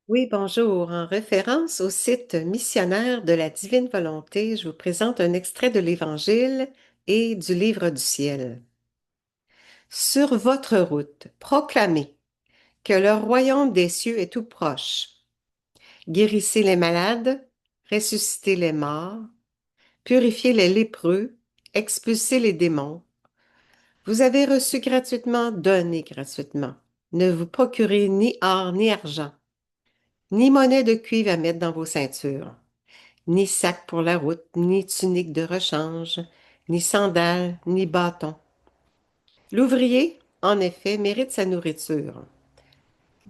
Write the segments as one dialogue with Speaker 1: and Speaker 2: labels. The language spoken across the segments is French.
Speaker 1: Oui, bonjour. En référence au site missionnaire de la Divine Volonté, je vous présente un extrait de l'Évangile et du Livre du ciel. Sur votre route, proclamez que le royaume des cieux est tout proche. Guérissez les malades, ressuscitez les morts, purifiez les lépreux, expulsez les démons. Vous avez reçu gratuitement, donnez gratuitement. Ne vous procurez ni or ni argent, ni monnaie de cuivre à mettre dans vos ceintures. Ni sac pour la route, ni tunique de rechange, ni sandales, ni bâton. L'ouvrier, en effet, mérite sa nourriture.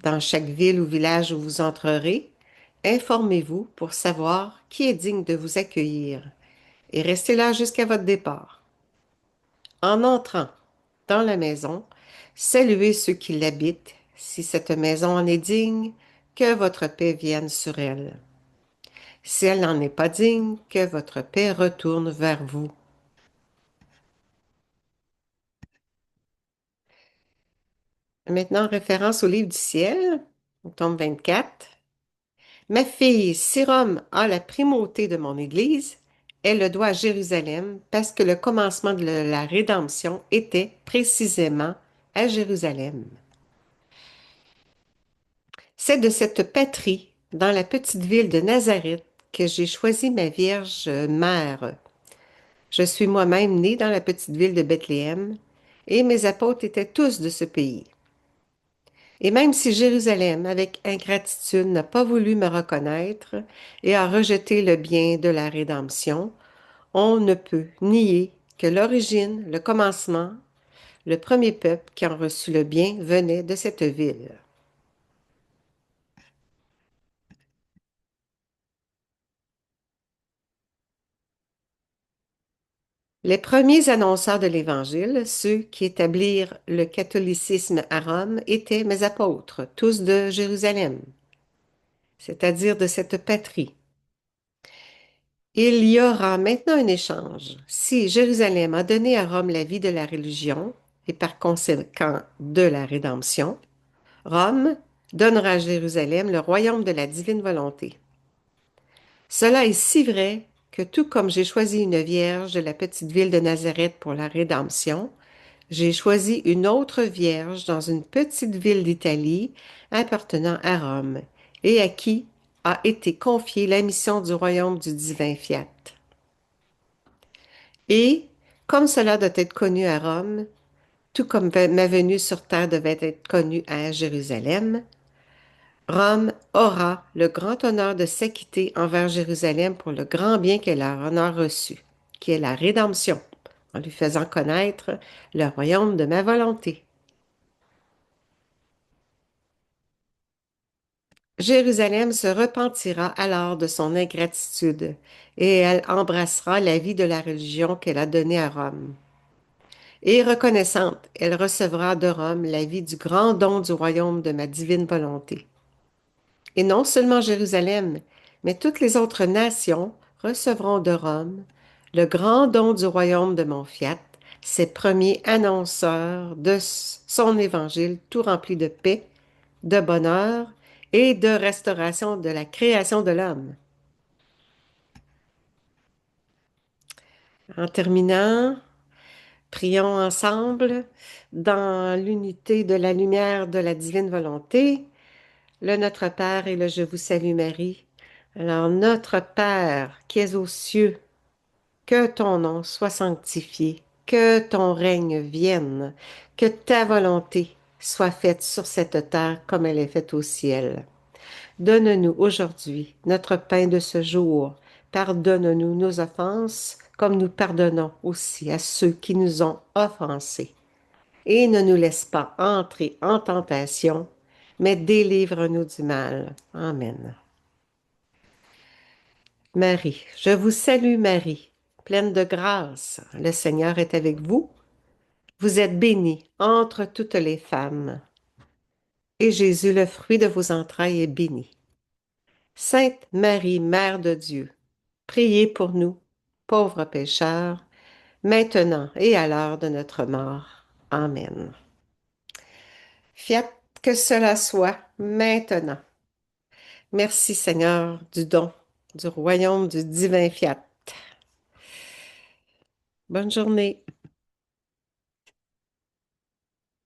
Speaker 1: Dans chaque ville ou village où vous entrerez, informez-vous pour savoir qui est digne de vous accueillir et restez là jusqu'à votre départ. En entrant dans la maison, saluez ceux qui l'habitent. Si cette maison en est digne, que votre paix vienne sur elle. Si elle n'en est pas digne, que votre paix retourne vers vous. Maintenant, référence au livre du ciel, au tome 24. Ma fille, si Rome a la primauté de mon Église, elle le doit à Jérusalem parce que le commencement de la rédemption était précisément à Jérusalem. C'est de cette patrie, dans la petite ville de Nazareth, que j'ai choisi ma Vierge mère. Je suis moi-même née dans la petite ville de Bethléem, et mes apôtres étaient tous de ce pays. Et même si Jérusalem, avec ingratitude, n'a pas voulu me reconnaître et a rejeté le bien de la rédemption, on ne peut nier que l'origine, le commencement, le premier peuple qui en reçut le bien venait de cette ville. Les premiers annonceurs de l'Évangile, ceux qui établirent le catholicisme à Rome, étaient mes apôtres, tous de Jérusalem, c'est-à-dire de cette patrie. Il y aura maintenant un échange. Si Jérusalem a donné à Rome la vie de la religion et par conséquent de la rédemption, Rome donnera à Jérusalem le royaume de la divine volonté. Cela est si vrai que tout comme j'ai choisi une vierge de la petite ville de Nazareth pour la rédemption, j'ai choisi une autre vierge dans une petite ville d'Italie appartenant à Rome et à qui a été confiée la mission du royaume du divin fiat. Et, comme cela doit être connu à Rome, tout comme ma venue sur terre devait être connue à Jérusalem, Rome aura le grand honneur de s'acquitter envers Jérusalem pour le grand bien qu'elle en a reçu, qui est la rédemption, en lui faisant connaître le royaume de ma volonté. Jérusalem se repentira alors de son ingratitude et elle embrassera la vie de la religion qu'elle a donnée à Rome. Et reconnaissante, elle recevra de Rome la vie du grand don du royaume de ma divine volonté. Et non seulement Jérusalem, mais toutes les autres nations recevront de Rome le grand don du royaume de mon fiat, ses premiers annonceurs de son évangile tout rempli de paix, de bonheur et de restauration de la création de l'homme. En terminant, prions ensemble dans l'unité de la lumière de la divine volonté, le Notre Père et le Je vous salue Marie. Alors, Notre Père qui es aux cieux, que ton nom soit sanctifié, que ton règne vienne, que ta volonté soit faite sur cette terre comme elle est faite au ciel. Donne-nous aujourd'hui notre pain de ce jour. Pardonne-nous nos offenses, comme nous pardonnons aussi à ceux qui nous ont offensés. Et ne nous laisse pas entrer en tentation, mais délivre-nous du mal. Amen. Marie, je vous salue Marie, pleine de grâce. Le Seigneur est avec vous. Vous êtes bénie entre toutes les femmes. Et Jésus, le fruit de vos entrailles, est béni. Sainte Marie, Mère de Dieu, priez pour nous, pauvres pécheurs, maintenant et à l'heure de notre mort. Amen. Fiat que cela soit maintenant Merci Seigneur du don, du royaume du divin fiat. Bonne journée.